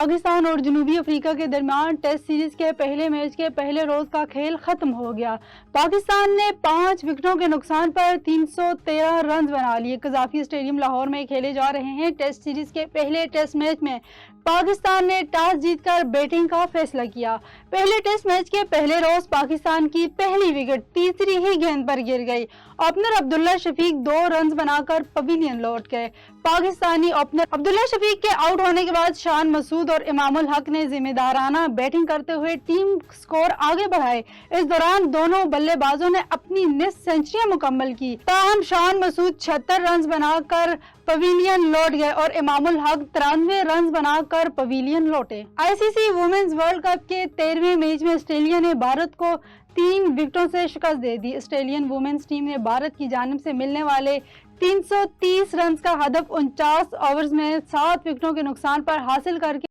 पाकिस्तान और जनूबी अफ्रीका के दरमियान टेस्ट सीरीज के पहले मैच के पहले रोज का खेल खत्म हो गया। पाकिस्तान ने 5 विकेटों के नुकसान पर 313 रन बना लिए। कज़ाफी स्टेडियम लाहौर में खेले जा रहे हैं टेस्ट सीरीज के पहले टेस्ट मैच में पाकिस्तान ने टॉस जीतकर बैटिंग का फैसला किया। पहले टेस्ट मैच के पहले रोज पाकिस्तान की पहली विकेट तीसरी ही गेंद पर गिर गई। ओपनर अब्दुल्ला शफीक 2 रन बनाकर पवेलियन लौट गए। पाकिस्तानी ओपनर अब्दुल्ला शफीक के आउट होने के बाद शान मसूद और इमामुल हक ने जिम्मेदाराना बैटिंग करते हुए टीम स्कोर आगे बढ़ाए। इस दौरान दोनों बल्लेबाजों ने अपनी निस्फ सेंचुरियां मुकम्मल की। ताहम शान मसूद 76 रन बनाकर पवेलियन लौट गए और इमामुल हक 93 रन बनाकर पवेलियन लौटे। आईसीसी वुमेन्स वर्ल्ड कप के 13वें मैच में ऑस्ट्रेलिया ने भारत को 3 विकेटों से शिकस्त दे दी। ऑस्ट्रेलियन वुमेन्स टीम ने भारत की जानिब से मिलने वाले 330 रन का हदफ 49 ओवर्स में 7 विकेटों के नुकसान पर हासिल करके